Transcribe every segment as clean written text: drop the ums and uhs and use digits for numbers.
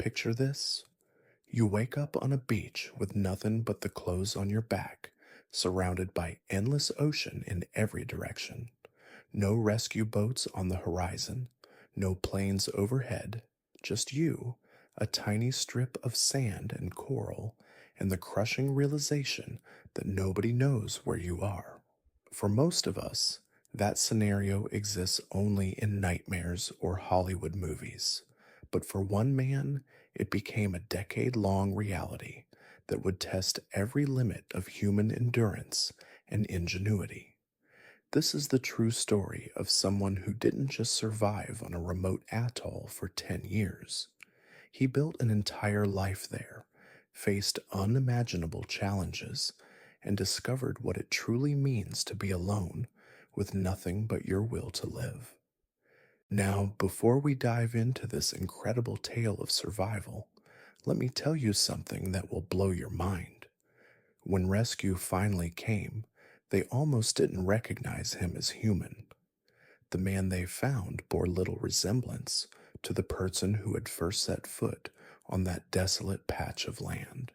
Picture this. You wake up on a beach with nothing but the clothes on your back, surrounded by endless ocean in every direction. No rescue boats on the horizon, no planes overhead, just you, a tiny strip of sand and coral, and the crushing realization that nobody knows where you are. For most of us, that scenario exists only in nightmares or Hollywood movies. But for one man, it became a decade-long reality that would test every limit of human endurance and ingenuity. This is the true story of someone who didn't just survive on a remote atoll for 10 years. He built an entire life there, faced unimaginable challenges, and discovered what it truly means to be alone with nothing but your will to live. Now, before we dive into this incredible tale of survival, let me tell you something that will blow your mind. When rescue finally came, they almost didn't recognize him as human. The man they found bore little resemblance to the person who had first set foot on that desolate patch of land.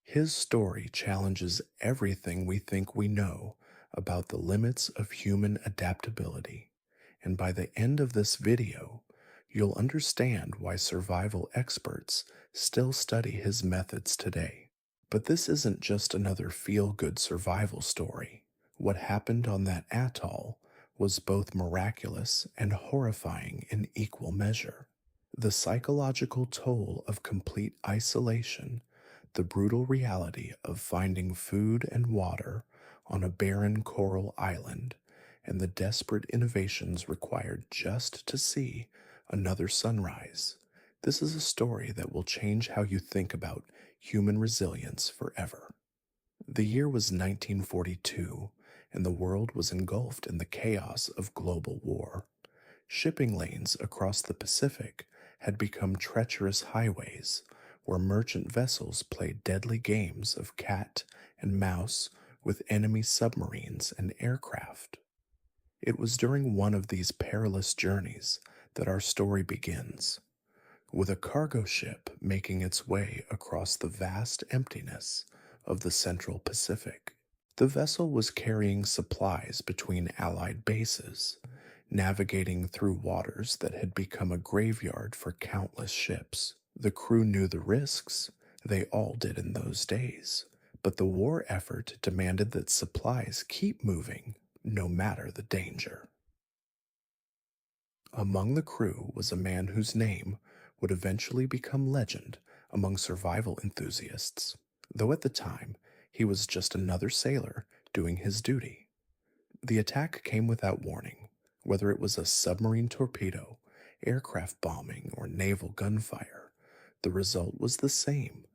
His story challenges everything we think we know about the limits of human adaptability, and by the end of this video, you'll understand why survival experts still study his methods today. But this isn't just another feel-good survival story. What happened on that atoll was both miraculous and horrifying in equal measure. The psychological toll of complete isolation, the brutal reality of finding food and water on a barren coral island, and the desperate innovations required just to see another sunrise. This is a story that will change how you think about human resilience forever. The year was 1942, and the world was engulfed in the chaos of global war. Shipping lanes across the Pacific had become treacherous highways where merchant vessels played deadly games of cat and mouse with enemy submarines and aircraft. It was during one of these perilous journeys that our story begins, with a cargo ship making its way across the vast emptiness of the Central Pacific. The vessel was carrying supplies between Allied bases, navigating through waters that had become a graveyard for countless ships. The crew knew the risks, they all did in those days, but the war effort demanded that supplies keep moving, no matter the danger. Among the crew was a man whose name would eventually become legend among survival enthusiasts, though at the time he was just another sailor doing his duty. The attack came without warning, whether it was a submarine torpedo, aircraft bombing, or naval gunfire. The result was the same.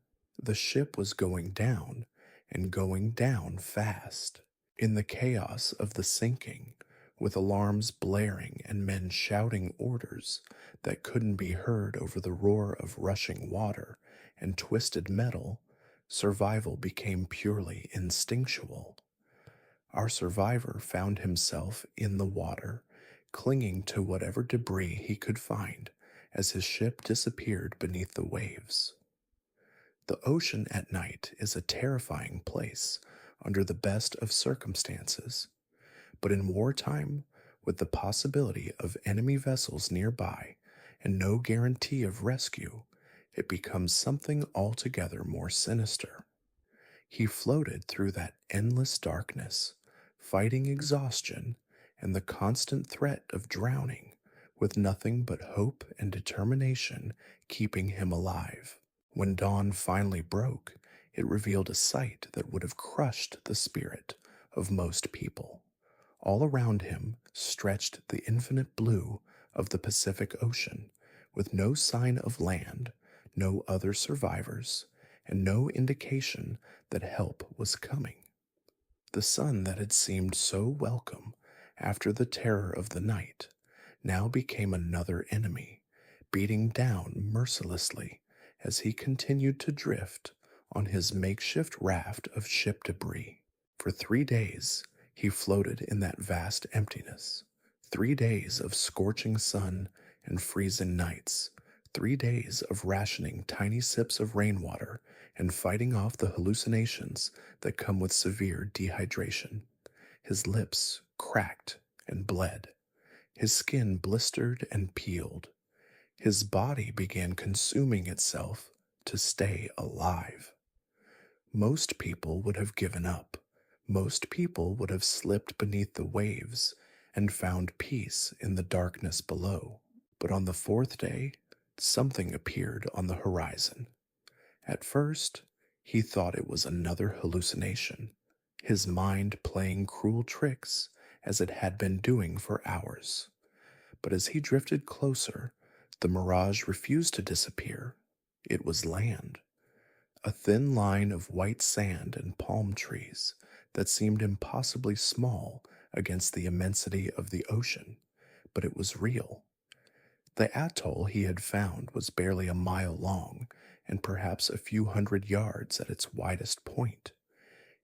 The ship was going down, and going down fast. In the chaos of the sinking, with alarms blaring and men shouting orders that couldn't be heard over the roar of rushing water and twisted metal, survival became purely instinctual. Our survivor found himself in the water, clinging to whatever debris he could find as his ship disappeared beneath the waves. The ocean at night is a terrifying place under the best of circumstances, but in wartime, with the possibility of enemy vessels nearby and no guarantee of rescue, it becomes something altogether more sinister. He floated through that endless darkness, fighting exhaustion and the constant threat of drowning, with nothing but hope and determination keeping him alive. When dawn finally broke, it revealed a sight that would have crushed the spirit of most people. All around him stretched the infinite blue of the Pacific Ocean, with no sign of land, no other survivors, and no indication that help was coming. The sun that had seemed so welcome after the terror of the night now became another enemy, beating down mercilessly as he continued to drift on his makeshift raft of ship debris. For 3 days, he floated in that vast emptiness. 3 days of scorching sun and freezing nights, 3 days of rationing tiny sips of rainwater and fighting off the hallucinations that come with severe dehydration. His lips cracked and bled. His skin blistered and peeled. His body began consuming itself to stay alive. Most people would have given up. Most people would have slipped beneath the waves and found peace in the darkness below. But on the fourth day, something appeared on the horizon. At first, he thought it was another hallucination, his mind playing cruel tricks as it had been doing for hours. But as he drifted closer, the mirage refused to disappear. It was land, a thin line of white sand and palm trees that seemed impossibly small against the immensity of the ocean, but it was real. The atoll he had found was barely a mile long and perhaps a few hundred yards at its widest point.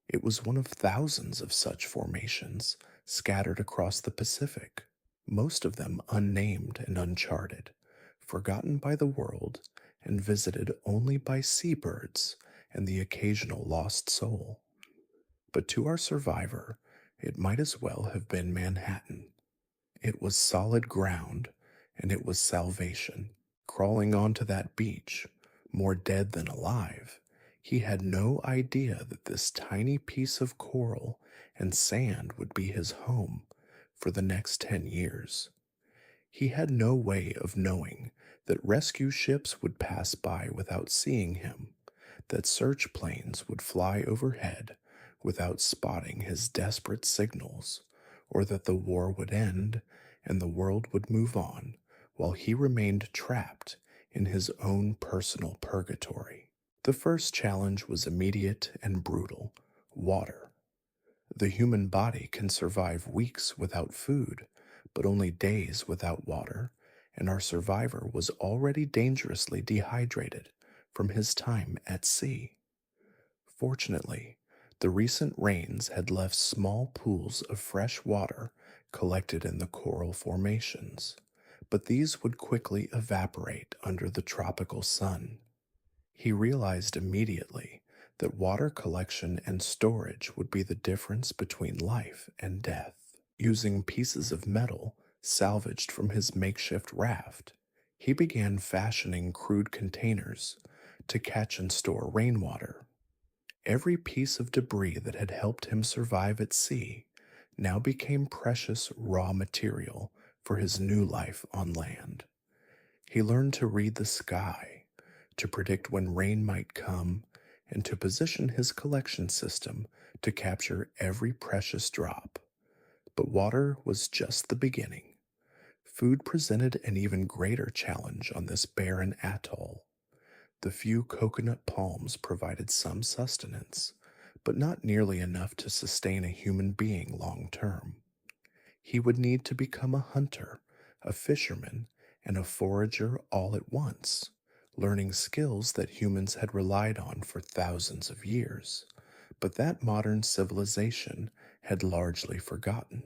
It was one of thousands of such formations scattered across the Pacific, most of them unnamed and uncharted, forgotten by the world and visited only by seabirds and the occasional lost soul. But to our survivor, it might as well have been Manhattan. It was solid ground, and it was salvation. Crawling onto that beach, more dead than alive, he had no idea that this tiny piece of coral and sand would be his home for the next 10 years. He had no way of knowing that rescue ships would pass by without seeing him, that search planes would fly overhead without spotting his desperate signals, or that the war would end and the world would move on while he remained trapped in his own personal purgatory. The first challenge was immediate and brutal: water. The human body can survive weeks without food, but only days without water, and our survivor was already dangerously dehydrated from his time at sea. Fortunately, the recent rains had left small pools of fresh water collected in the coral formations, but these would quickly evaporate under the tropical sun. He realized immediately that water collection and storage would be the difference between life and death. Using pieces of metal salvaged from his makeshift raft, he began fashioning crude containers to catch and store rainwater. Every piece of debris that had helped him survive at sea now became precious raw material for his new life on land. He learned to read the sky, to predict when rain might come, and to position his collection system to capture every precious drop. But water was just the beginning. Food presented an even greater challenge on this barren atoll. The few coconut palms provided some sustenance, but not nearly enough to sustain a human being long term. He would need to become a hunter, a fisherman, and a forager all at once, learning skills that humans had relied on for thousands of years, but that modern civilization had largely forgotten.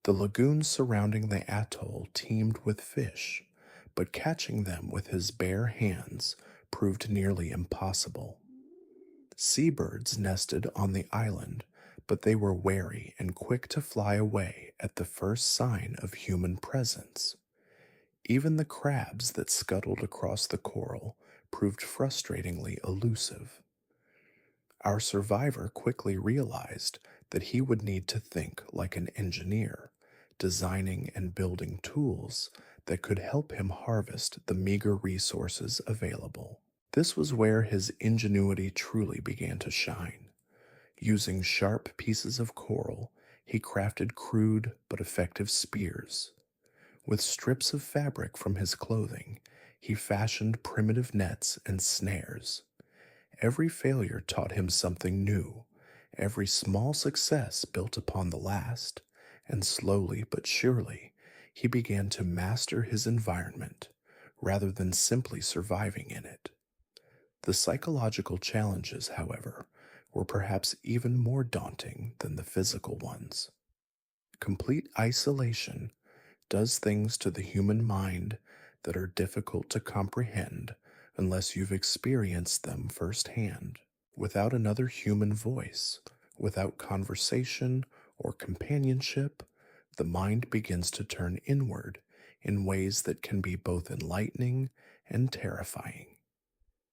The lagoons surrounding the atoll teemed with fish, but catching them with his bare hands proved nearly impossible. Seabirds nested on the island, but they were wary and quick to fly away at the first sign of human presence. Even the crabs that scuttled across the coral proved frustratingly elusive. Our survivor quickly realized that he would need to think like an engineer, designing and building tools that could help him harvest the meager resources available. This was where his ingenuity truly began to shine. Using sharp pieces of coral, he crafted crude but effective spears. With strips of fabric from his clothing, he fashioned primitive nets and snares. Every failure taught him something new. Every small success built upon the last, and slowly but surely, he began to master his environment rather than simply surviving in it. The psychological challenges, however, were perhaps even more daunting than the physical ones. Complete isolation does things to the human mind that are difficult to comprehend unless you've experienced them firsthand. Without another human voice, without conversation or companionship, the mind begins to turn inward in ways that can be both enlightening and terrifying.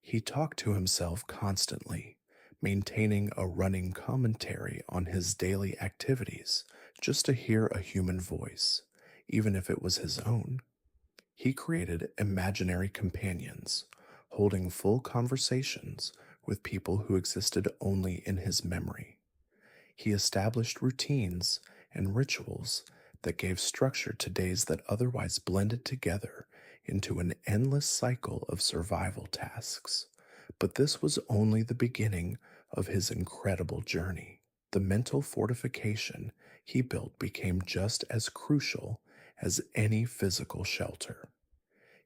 He talked to himself constantly, maintaining a running commentary on his daily activities just to hear a human voice, even if it was his own. He created imaginary companions, holding full conversations with people who existed only in his memory. He established routines and rituals that gave structure to days that otherwise blended together into an endless cycle of survival tasks. But this was only the beginning of his incredible journey. The mental fortification he built became just as crucial as any physical shelter.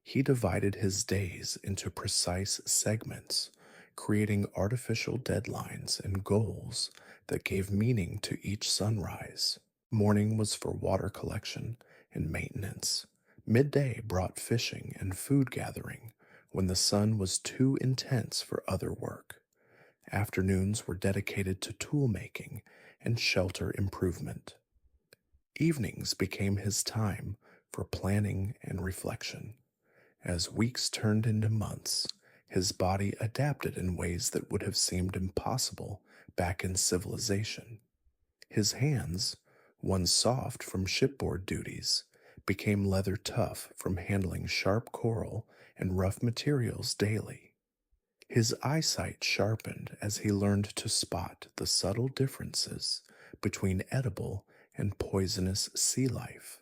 He divided his days into precise segments, creating artificial deadlines and goals that gave meaning to each sunrise. Morning was for water collection and maintenance. Midday brought fishing and food gathering when the sun was too intense for other work. Afternoons were dedicated to tool making and shelter improvement. Evenings became his time for planning and reflection. As weeks turned into months, his body adapted in ways that would have seemed impossible back in civilization. His hands, once soft from shipboard duties, became leather tough from handling sharp coral and rough materials daily. His eyesight sharpened as he learned to spot the subtle differences between edible and poisonous sea life.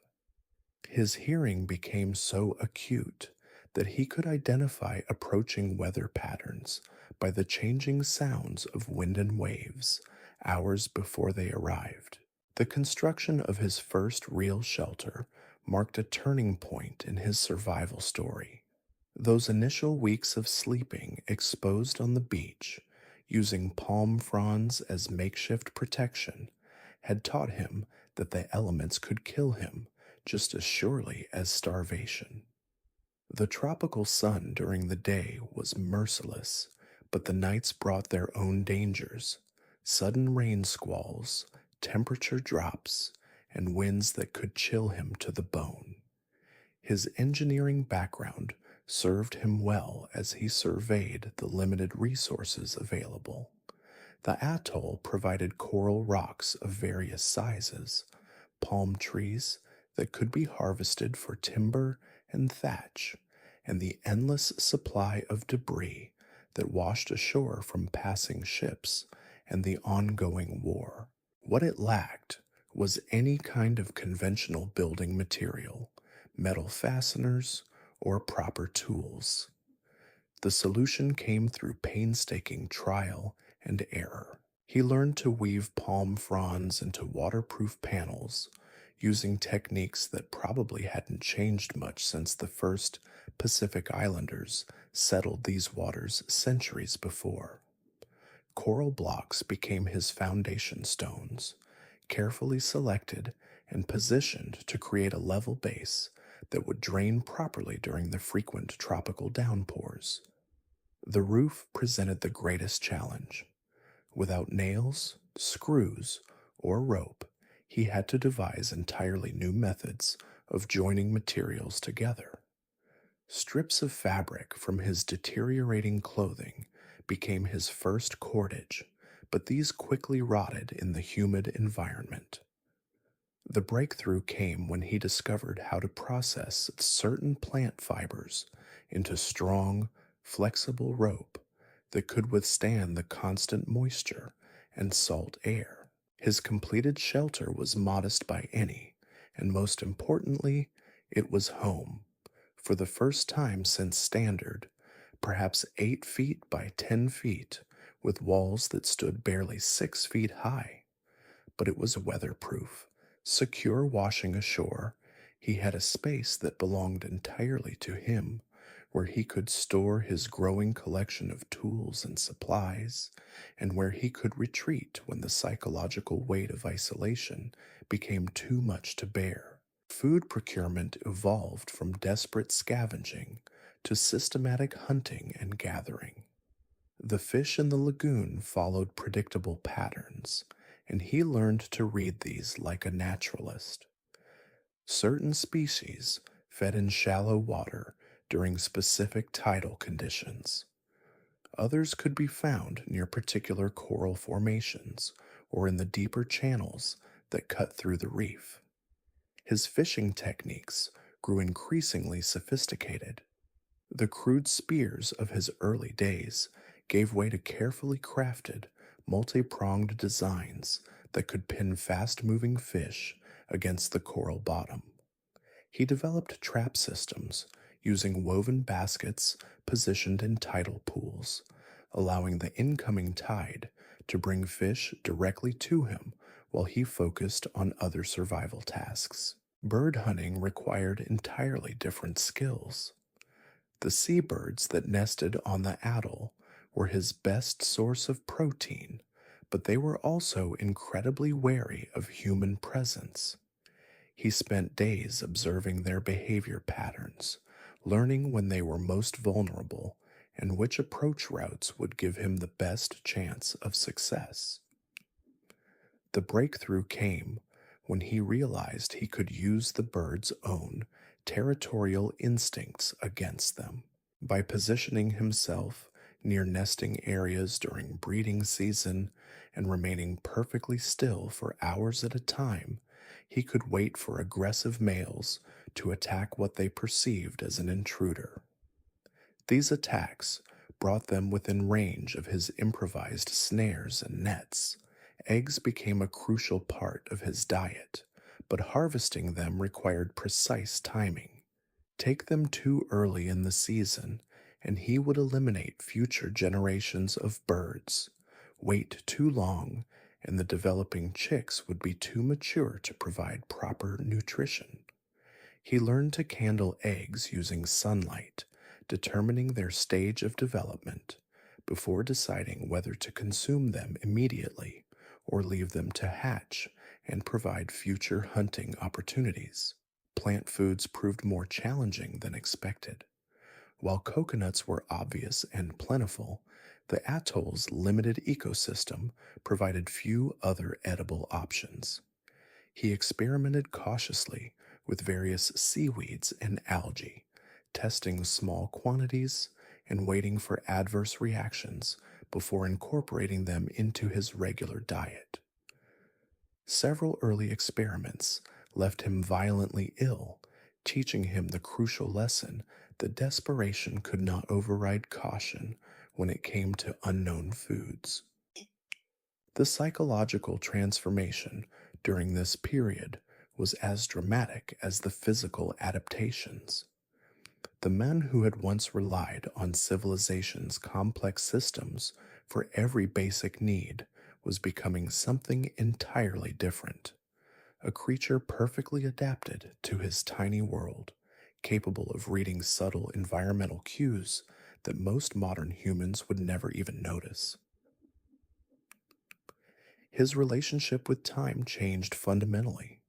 His hearing became so acute that he could identify approaching weather patterns by the changing sounds of wind and waves hours before they arrived. The construction of his first real shelter marked a turning point in his survival story. Those initial weeks of sleeping exposed on the beach, using palm fronds as makeshift protection, had taught him that the elements could kill him just as surely as starvation. The tropical sun during the day was merciless, but the nights brought their own dangers: sudden rain squalls, temperature drops, and winds that could chill him to the bone. His engineering background served him well as he surveyed the limited resources available. The atoll provided coral rocks of various sizes, palm trees that could be harvested for timber and thatch, and the endless supply of debris that washed ashore from passing ships and the ongoing war. What it lacked was any kind of conventional building material, metal fasteners, or proper tools. The solution came through painstaking trial and error. He learned to weave palm fronds into waterproof panels, using techniques that probably hadn't changed much since the first Pacific Islanders settled these waters centuries before. Coral blocks became his foundation stones, carefully selected and positioned to create a level base that would drain properly during the frequent tropical downpours. The roof presented the greatest challenge. Without nails, screws, or rope, he had to devise entirely new methods of joining materials together. Strips of fabric from his deteriorating clothing became his first cordage, but these quickly rotted in the humid environment. The breakthrough came when he discovered how to process certain plant fibers into strong, flexible rope that could withstand the constant moisture and salt air. His completed shelter was modest by any, and most importantly, it was home. For the first time since Standard, perhaps 8 feet by 10 feet, with walls that stood barely 6 feet high. But it was weatherproof, secure washing ashore. He had a space that belonged entirely to him, where he could store his growing collection of tools and supplies, and where he could retreat when the psychological weight of isolation became too much to bear. Food procurement evolved from desperate scavenging to systematic hunting and gathering. The fish in the lagoon followed predictable patterns, and he learned to read these like a naturalist. Certain species fed in shallow water during specific tidal conditions. Others could be found near particular coral formations or in the deeper channels that cut through the reef. His fishing techniques grew increasingly sophisticated. The crude spears of his early days gave way to carefully crafted, multi pronged designs that could pin fast moving fish against the coral bottom. He developed trap systems using woven baskets positioned in tidal pools, allowing the incoming tide to bring fish directly to him while he focused on other survival tasks. Bird hunting required entirely different skills. The seabirds that nested on the atoll were his best source of protein, but they were also incredibly wary of human presence. He spent days observing their behavior patterns, learning when they were most vulnerable and which approach routes would give him the best chance of success. The breakthrough came when he realized he could use the bird's own territorial instincts against them. By positioning himself near nesting areas during breeding season and remaining perfectly still for hours at a time, he could wait for aggressive males to attack what they perceived as an intruder. These attacks brought them within range of his improvised snares and nets. Eggs became a crucial part of his diet, but harvesting them required precise timing. Take them too early in the season, and he would eliminate future generations of birds. Wait too long, and the developing chicks would be too mature to provide proper nutrition. He learned to candle eggs using sunlight, determining their stage of development, before deciding whether to consume them immediately or leave them to hatch and provide future hunting opportunities. Plant foods proved more challenging than expected. While coconuts were obvious and plentiful, the atoll's limited ecosystem provided few other edible options. He experimented cautiously with various seaweeds and algae, testing small quantities and waiting for adverse reactions before incorporating them into his regular diet. Several early experiments left him violently ill, teaching him the crucial lesson that desperation could not override caution when it came to unknown foods. The psychological transformation during this period was as dramatic as the physical adaptations. The man who had once relied on civilization's complex systems for every basic need was becoming something entirely different, a creature perfectly adapted to his tiny world, capable of reading subtle environmental cues that most modern humans would never even notice. His relationship with time changed fundamentally.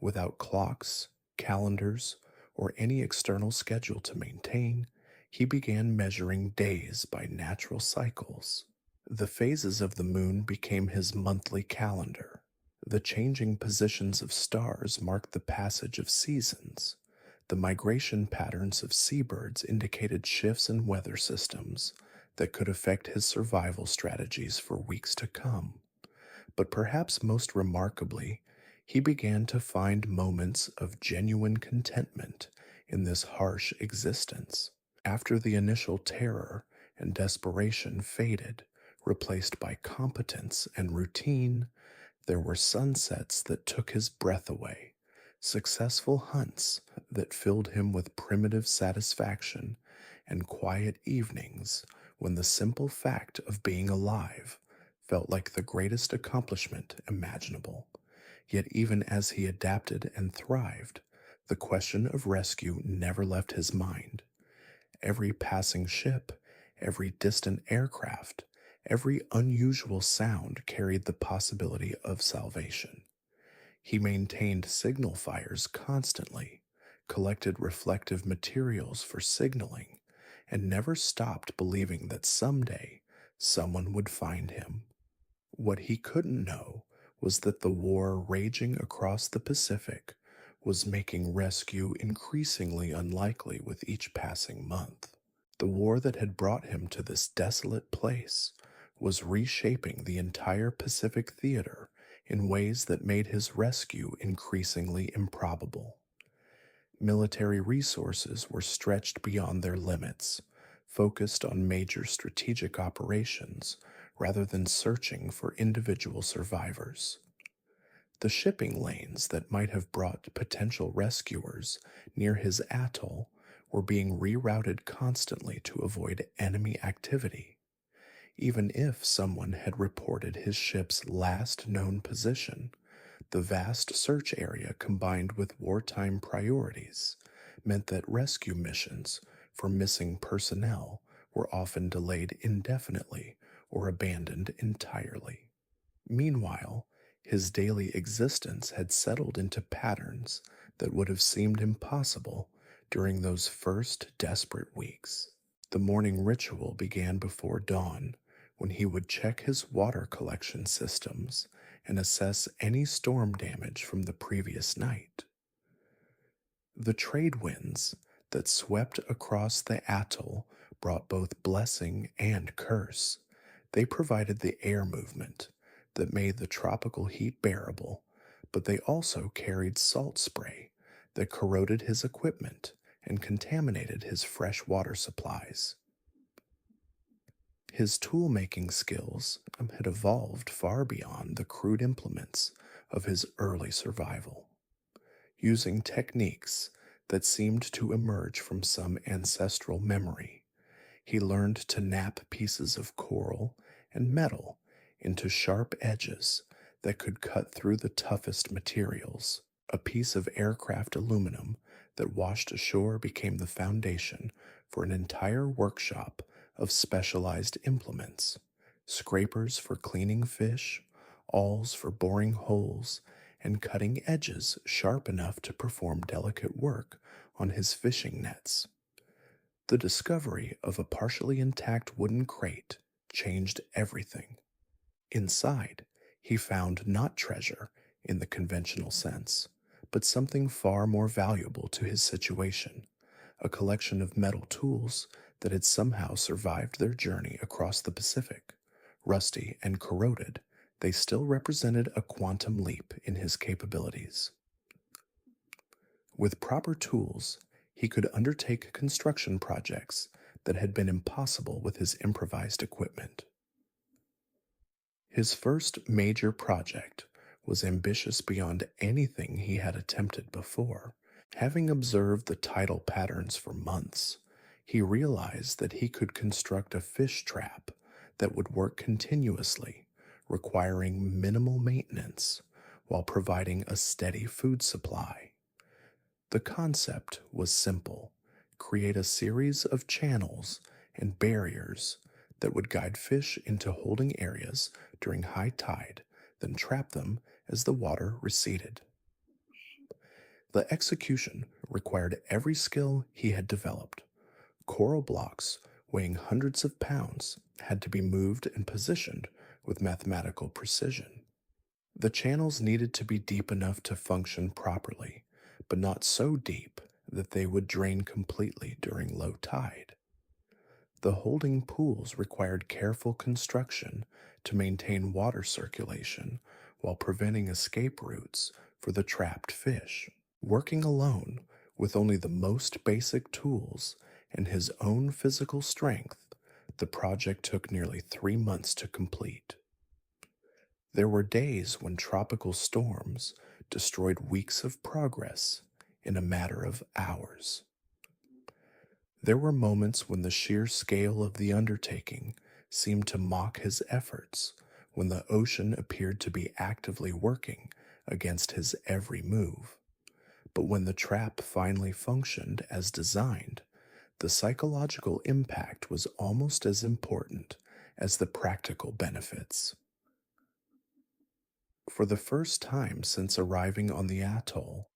Without clocks, calendars, or any external schedule to maintain, he began measuring days by natural cycles. The phases of the moon became his monthly calendar. The changing positions of stars marked the passage of seasons. The migration patterns of seabirds indicated shifts in weather systems that could affect his survival strategies for weeks to come. But perhaps most remarkably, he began to find moments of genuine contentment in this harsh existence. After the initial terror and desperation faded, replaced by competence and routine, there were sunsets that took his breath away, successful hunts that filled him with primitive satisfaction, and quiet evenings when the simple fact of being alive felt like the greatest accomplishment imaginable. Yet, even as he adapted and thrived, the question of rescue never left his mind. Every passing ship, every distant aircraft, every unusual sound carried the possibility of salvation. He maintained signal fires constantly, collected reflective materials for signaling, and never stopped believing that someday someone would find him. What he couldn't know was that the war raging across the Pacific was making rescue increasingly unlikely with each passing month. The war that had brought him to this desolate place was reshaping the entire Pacific theater in ways that made his rescue increasingly improbable. Military resources were stretched beyond their limits, focused on major strategic operations rather than searching for individual survivors. The shipping lanes that might have brought potential rescuers near his atoll were being rerouted constantly to avoid enemy activity. Even if someone had reported his ship's last known position, the vast search area combined with wartime priorities meant that rescue missions for missing personnel were often delayed indefinitely or abandoned entirely. Meanwhile, his daily existence had settled into patterns that would have seemed impossible during those first desperate weeks. The morning ritual began before dawn, when he would check his water collection systems and assess any storm damage from the previous night. The trade winds that swept across the atoll brought both blessing and curse. They provided the air movement that made the tropical heat bearable, but they also carried salt spray that corroded his equipment and contaminated his fresh water supplies. His tool making skills had evolved far beyond the crude implements of his early survival, using techniques that seemed to emerge from some ancestral memory. He learned to knap pieces of coral and metal into sharp edges that could cut through the toughest materials. A piece of aircraft aluminum that washed ashore became the foundation for an entire workshop of specialized implements: scrapers for cleaning fish, awls for boring holes, and cutting edges sharp enough to perform delicate work on his fishing nets. The discovery of a partially intact wooden crate changed everything. Inside, he found not treasure in the conventional sense, but something far more valuable to his situation: a collection of metal tools that had somehow survived their journey across the Pacific. Rusty and corroded, they still represented a quantum leap in his capabilities. With proper tools, he could undertake construction projects that had been impossible with his improvised equipment. His first major project was ambitious beyond anything he had attempted before. Having observed the tidal patterns for months, he realized that he could construct a fish trap that would work continuously, requiring minimal maintenance while providing a steady food supply. The concept was simple: create a series of channels and barriers that would guide fish into holding areas during high tide, then trap them as the water receded. The execution required every skill he had developed. Coral blocks weighing hundreds of pounds had to be moved and positioned with mathematical precision. The channels needed to be deep enough to function properly, but not so deep that they would drain completely during low tide. The holding pools required careful construction to maintain water circulation while preventing escape routes for the trapped fish. Working alone with only the most basic tools and his own physical strength, the project took nearly 3 months to complete. There were days when tropical storms destroyed weeks of progress in a matter of hours. There were moments when the sheer scale of the undertaking seemed to mock his efforts, when the ocean appeared to be actively working against his every move. But when the trap finally functioned as designed, the psychological impact was almost as important as the practical benefits. For the first time since arriving on the atoll,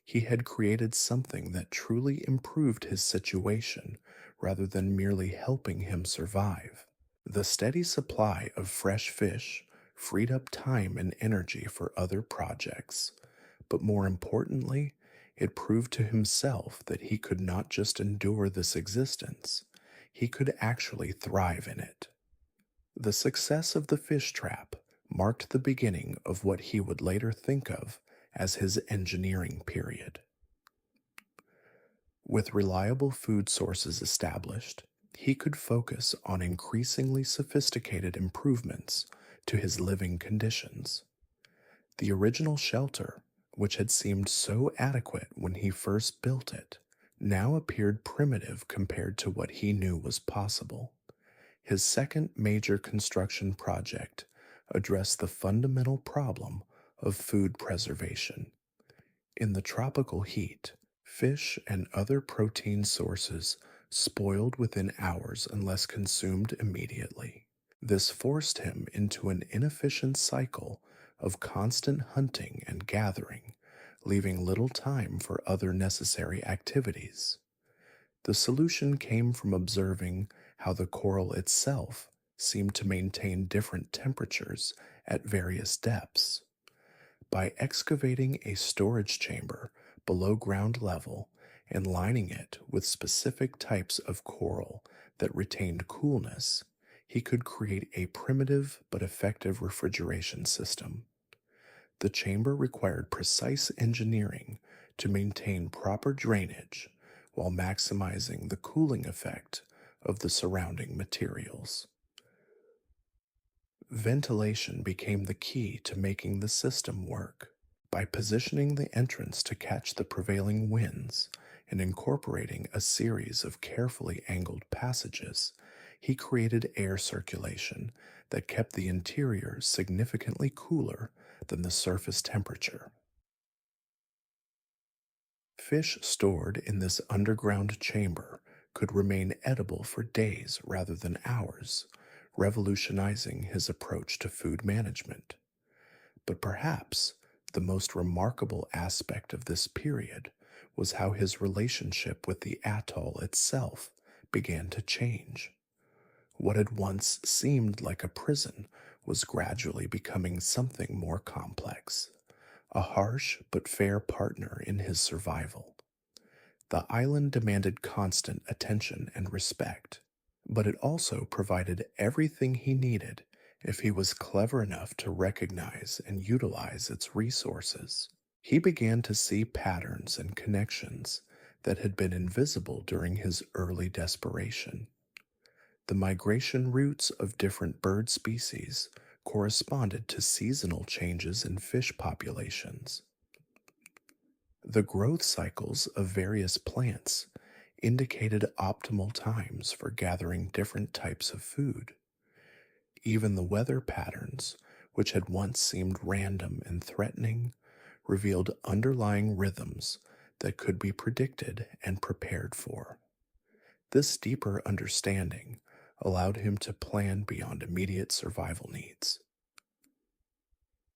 he had created something that truly improved his situation rather than merely helping him survive. The steady supply of fresh fish freed up time and energy for other projects, but more importantly, it proved to himself that he could not just endure this existence, he could actually thrive in it. The success of the fish trap marked the beginning of what he would later think of as his engineering period. With reliable food sources established, he could focus on increasingly sophisticated improvements to his living conditions. The original shelter, which had seemed so adequate when he first built it, now appeared primitive compared to what he knew was possible. His second major construction project addressed the fundamental problem of food preservation. In the tropical heat, fish and other protein sources spoiled within hours unless consumed immediately. This forced him into an inefficient cycle of constant hunting and gathering, leaving little time for other necessary activities. The solution came from observing how the coral itself seemed to maintain different temperatures at various depths. By excavating a storage chamber below ground level and lining it with specific types of coral that retained coolness, he could create a primitive but effective refrigeration system. The chamber required precise engineering to maintain proper drainage while maximizing the cooling effect of the surrounding materials. Ventilation became the key to making the system work. By positioning the entrance to catch the prevailing winds and incorporating a series of carefully angled passages, he created air circulation that kept the interior significantly cooler than the surface temperature. Fish stored in this underground chamber could remain edible for days rather than hours, revolutionizing his approach to food management. But perhaps the most remarkable aspect of this period was how his relationship with the atoll itself began to change. What had once seemed like a prison was gradually becoming something more complex, a harsh but fair partner in his survival. The island demanded constant attention and respect, but it also provided everything he needed if he was clever enough to recognize and utilize its resources. He began to see patterns and connections that had been invisible during his early desperation. The migration routes of different bird species corresponded to seasonal changes in fish populations. The growth cycles of various plants indicated optimal times for gathering different types of food. Even the weather patterns, which had once seemed random and threatening, revealed underlying rhythms that could be predicted and prepared for. This deeper understanding allowed him to plan beyond immediate survival needs.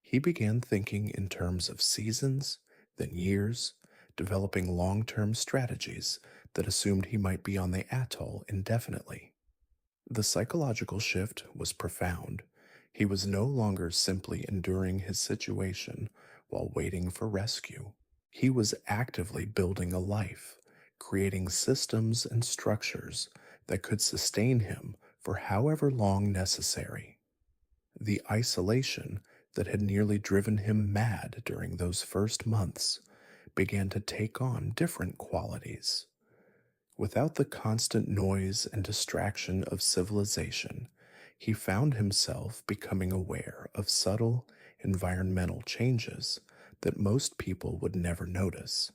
He began thinking in terms of seasons, then years, developing long term strategies that assumed he might be on the atoll indefinitely. The psychological shift was profound. He was no longer simply enduring his situation while waiting for rescue. He was actively building a life, creating systems and structures that could sustain him for however long necessary. The isolation that had nearly driven him mad during those first months began to take on different qualities. Without the constant noise and distraction of civilization, he found himself becoming aware of subtle environmental changes that most people would never notice.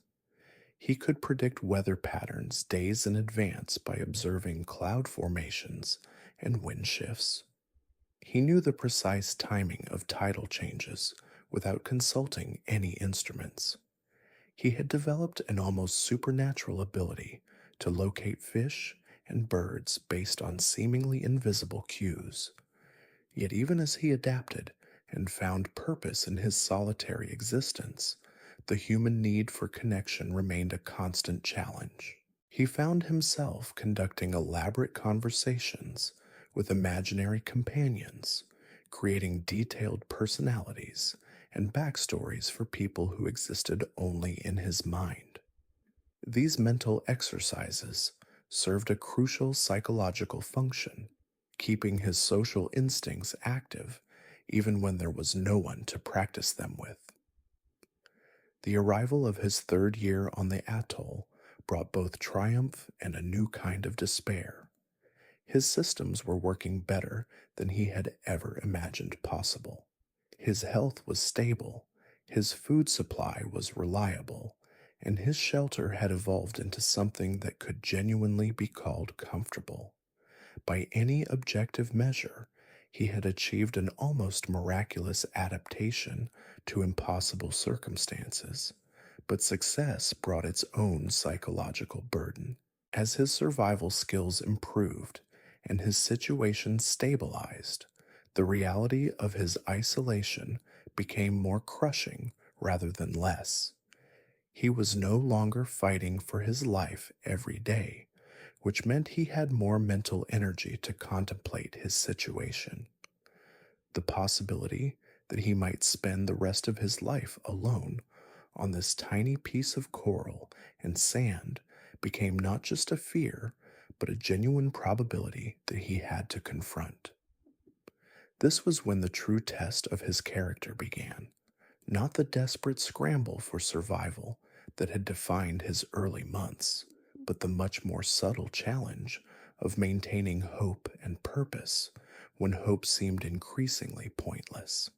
He could predict weather patterns days in advance by observing cloud formations and wind shifts. He knew the precise timing of tidal changes without consulting any instruments. He had developed an almost supernatural ability to locate fish and birds based on seemingly invisible cues. Yet, even as he adapted and found purpose in his solitary existence, the human need for connection remained a constant challenge. He found himself conducting elaborate conversations with imaginary companions, creating detailed personalities and backstories for people who existed only in his mind. These mental exercises served a crucial psychological function, keeping his social instincts active even when there was no one to practice them with. The arrival of his third year on the atoll brought both triumph and a new kind of despair. His systems were working better than he had ever imagined possible. His health was stable, his food supply was reliable, and his shelter had evolved into something that could genuinely be called comfortable. By any objective measure, he had achieved an almost miraculous adaptation to impossible circumstances, but success brought its own psychological burden. As his survival skills improved and his situation stabilized, the reality of his isolation became more crushing rather than less. He was no longer fighting for his life every day, which meant he had more mental energy to contemplate his situation. The possibility that he might spend the rest of his life alone on this tiny piece of coral and sand became not just a fear, but a genuine probability that he had to confront. This was when the true test of his character began, not the desperate scramble for survival that had defined his early months, but the much more subtle challenge of maintaining hope and purpose when hope seemed increasingly pointless.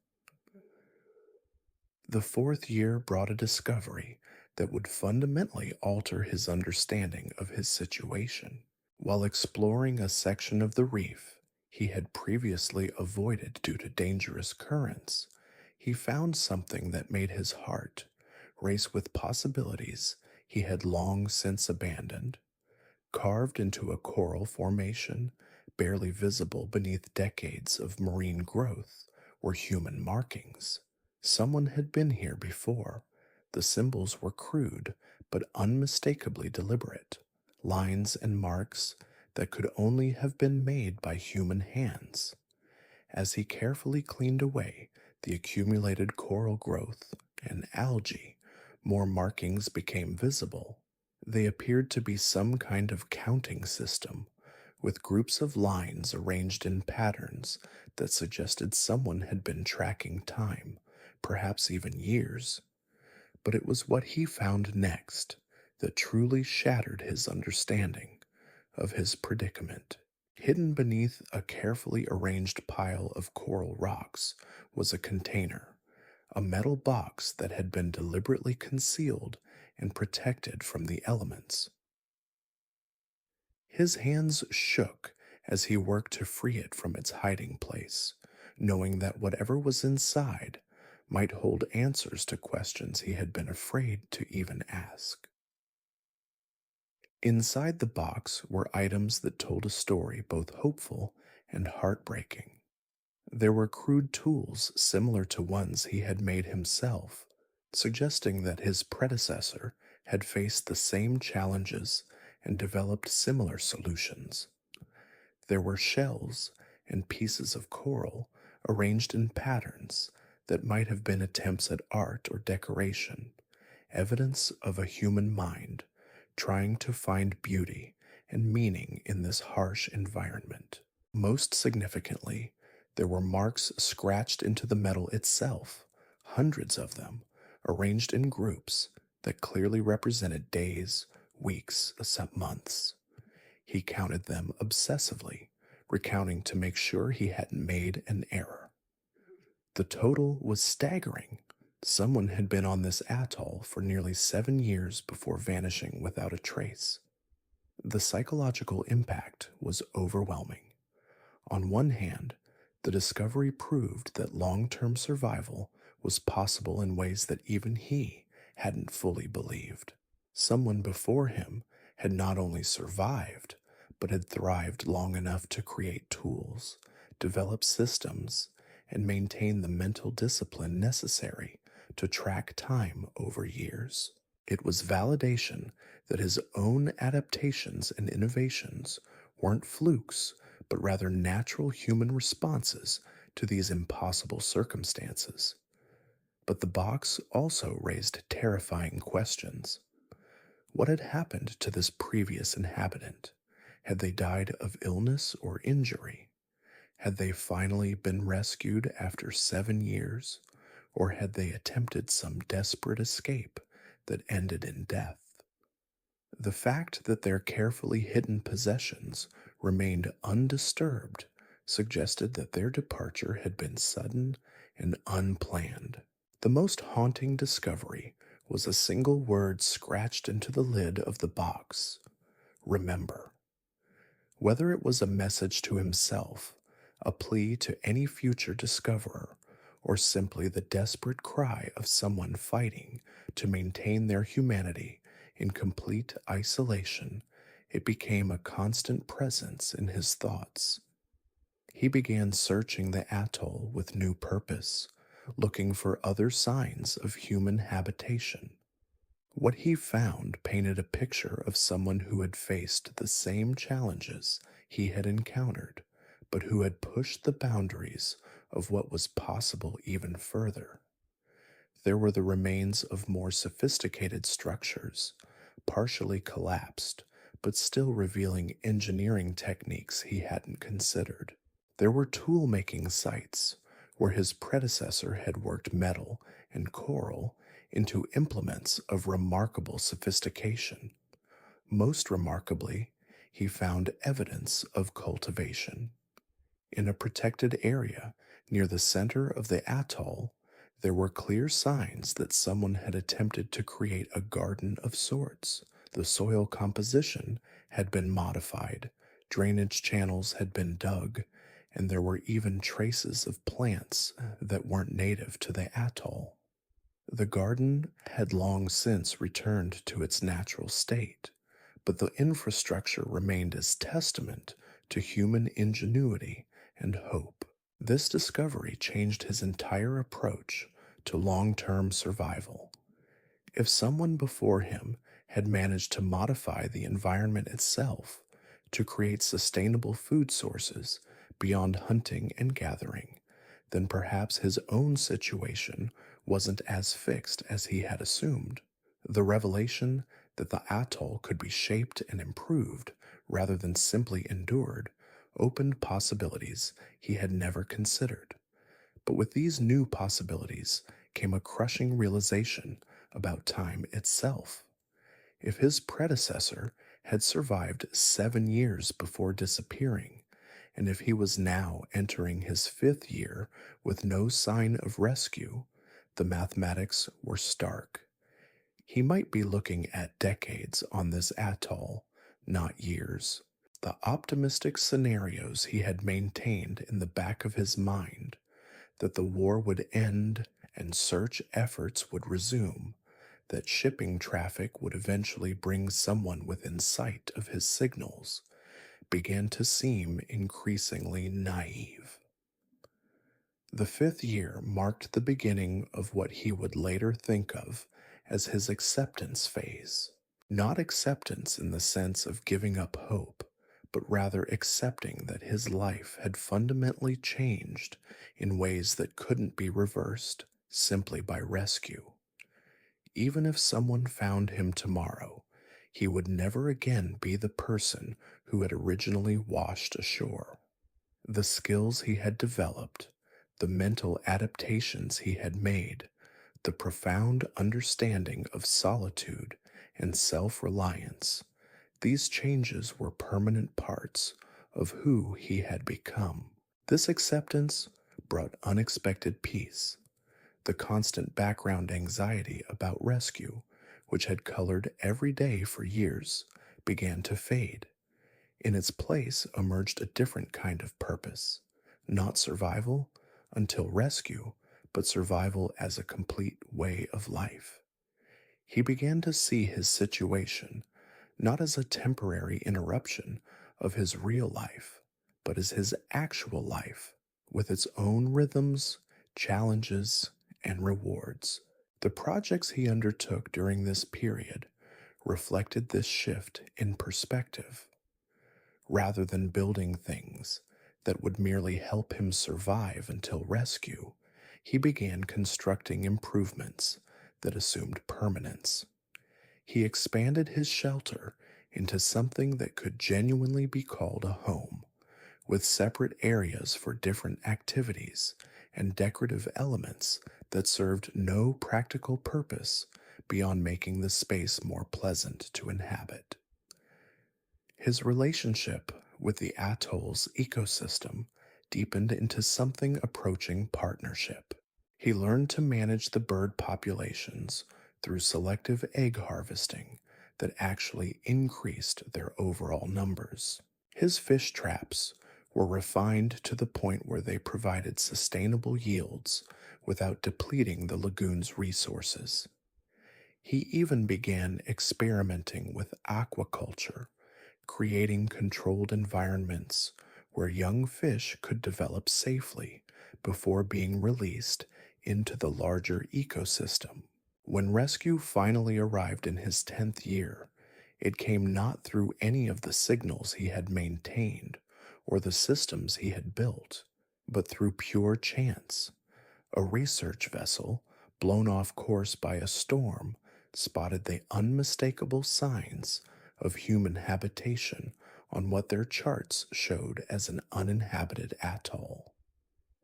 The fourth year brought a discovery that would fundamentally alter his understanding of his situation. While exploring a section of the reef he had previously avoided due to dangerous currents, he found something that made his heart race with possibilities he had long since abandoned. Carved into a coral formation, barely visible beneath decades of marine growth, were human markings. Someone had been here before. The symbols were crude, but unmistakably deliberate. Lines and marks that could only have been made by human hands. As he carefully cleaned away the accumulated coral growth and algae, more markings became visible. They appeared to be some kind of counting system, with groups of lines arranged in patterns that suggested someone had been tracking time, perhaps even years. But it was what he found next that truly shattered his understanding of his predicament. Hidden beneath a carefully arranged pile of coral rocks was a container, a metal box that had been deliberately concealed and protected from the elements. His hands shook as he worked to free it from its hiding place, knowing that whatever was inside might hold answers to questions he had been afraid to even ask. Inside the box were items that told a story both hopeful and heartbreaking. There were crude tools similar to ones he had made himself, suggesting that his predecessor had faced the same challenges and developed similar solutions. There were shells and pieces of coral arranged in patterns that might have been attempts at art or decoration, evidence of a human mind trying to find beauty and meaning in this harsh environment. Most significantly, there were marks scratched into the metal itself, hundreds of them, arranged in groups that clearly represented days, weeks, some months. He counted them obsessively, recounting to make sure he hadn't made an error. The total was staggering. Someone had been on this atoll for nearly 7 years before vanishing without a trace. The psychological impact was overwhelming. On one hand, the discovery proved that long term survival was possible in ways that even he hadn't fully believed. Someone before him had not only survived, but had thrived long enough to create tools, develop systems, and maintain the mental discipline necessary to track time over years. It was validation that his own adaptations and innovations weren't flukes, but rather natural human responses to these impossible circumstances. But the box also raised terrifying questions. What had happened to this previous inhabitant? Had they died of illness or injury? Had they finally been rescued after 7 years? Or had they attempted some desperate escape that ended in death? The fact that their carefully hidden possessions remained undisturbed suggested that their departure had been sudden and unplanned. The most haunting discovery was a single word scratched into the lid of the box: remember. Whether it was a message to himself, a plea to any future discoverer, or simply the desperate cry of someone fighting to maintain their humanity in complete isolation, it became a constant presence in his thoughts. He began searching the atoll with new purpose, looking for other signs of human habitation. What he found painted a picture of someone who had faced the same challenges he had encountered, but who had pushed the boundaries of what was possible even further. There were the remains of more sophisticated structures, partially collapsed, but still revealing engineering techniques he hadn't considered. There were tool-making sites where his predecessor had worked metal and coral into implements of remarkable sophistication. Most remarkably, he found evidence of cultivation. In a protected area near the center of the atoll, there were clear signs that someone had attempted to create a garden of sorts. The soil composition had been modified, drainage channels had been dug, and there were even traces of plants that weren't native to the atoll. The garden had long since returned to its natural state, but the infrastructure remained as testament to human ingenuity and hope. This discovery changed his entire approach to long-term survival. If someone before him had managed to modify the environment itself to create sustainable food sources beyond hunting and gathering, then perhaps his own situation wasn't as fixed as he had assumed. The revelation that the atoll could be shaped and improved rather than simply endured opened possibilities he had never considered. But with these new possibilities came a crushing realization about time itself. If his predecessor had survived 7 years before disappearing, and if he was now entering his 5th year with no sign of rescue, the mathematics were stark. He might be looking at decades on this atoll, not years. The optimistic scenarios he had maintained in the back of his mind, that the war would end and search efforts would resume, that shipping traffic would eventually bring someone within sight of his signals, began to seem increasingly naive. The 5th year marked the beginning of what he would later think of as his acceptance phase. Not acceptance in the sense of giving up hope, but rather accepting that his life had fundamentally changed in ways that couldn't be reversed simply by rescue. Even if someone found him tomorrow, he would never again be the person who had originally washed ashore. The skills he had developed, the mental adaptations he had made, the profound understanding of solitude and self-reliance, these changes were permanent parts of who he had become. This acceptance brought unexpected peace. The constant background anxiety about rescue, which had colored every day for years, began to fade. In its place emerged a different kind of purpose, not survival until rescue, but survival as a complete way of life. He began to see his situation not as a temporary interruption of his real life, but as his actual life, with its own rhythms, challenges, and rewards. The projects he undertook during this period reflected this shift in perspective. Rather than building things that would merely help him survive until rescue, he began constructing improvements that assumed permanence. He expanded his shelter into something that could genuinely be called a home, with separate areas for different activities and decorative elements that served no practical purpose beyond making the space more pleasant to inhabit. His relationship with the atoll's ecosystem deepened into something approaching partnership. He learned to manage the bird populations through selective egg harvesting that actually increased their overall numbers. His fish traps were refined to the point where they provided sustainable yields without depleting the lagoon's resources. He even began experimenting with aquaculture, creating controlled environments where young fish could develop safely before being released into the larger ecosystem. When rescue finally arrived in his 10th year, it came not through any of the signals he had maintained or the systems he had built, but through pure chance. A research vessel, blown off course by a storm, spotted the unmistakable signs of human habitation on what their charts showed as an uninhabited atoll.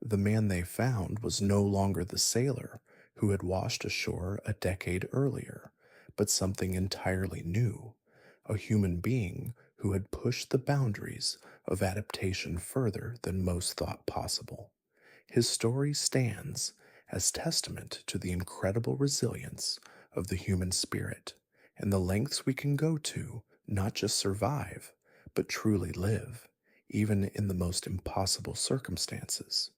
The man they found was no longer the sailor who had washed ashore a decade earlier, but something entirely new, a human being who had pushed the boundaries of adaptation further than most thought possible. His story stands as testament to the incredible resilience of the human spirit and the lengths we can go to not just survive, but truly live, even in the most impossible circumstances.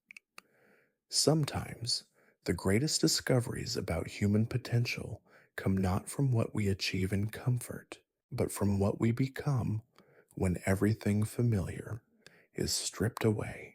Sometimes, the greatest discoveries about human potential come not from what we achieve in comfort, but from what we become when everything familiar is stripped away.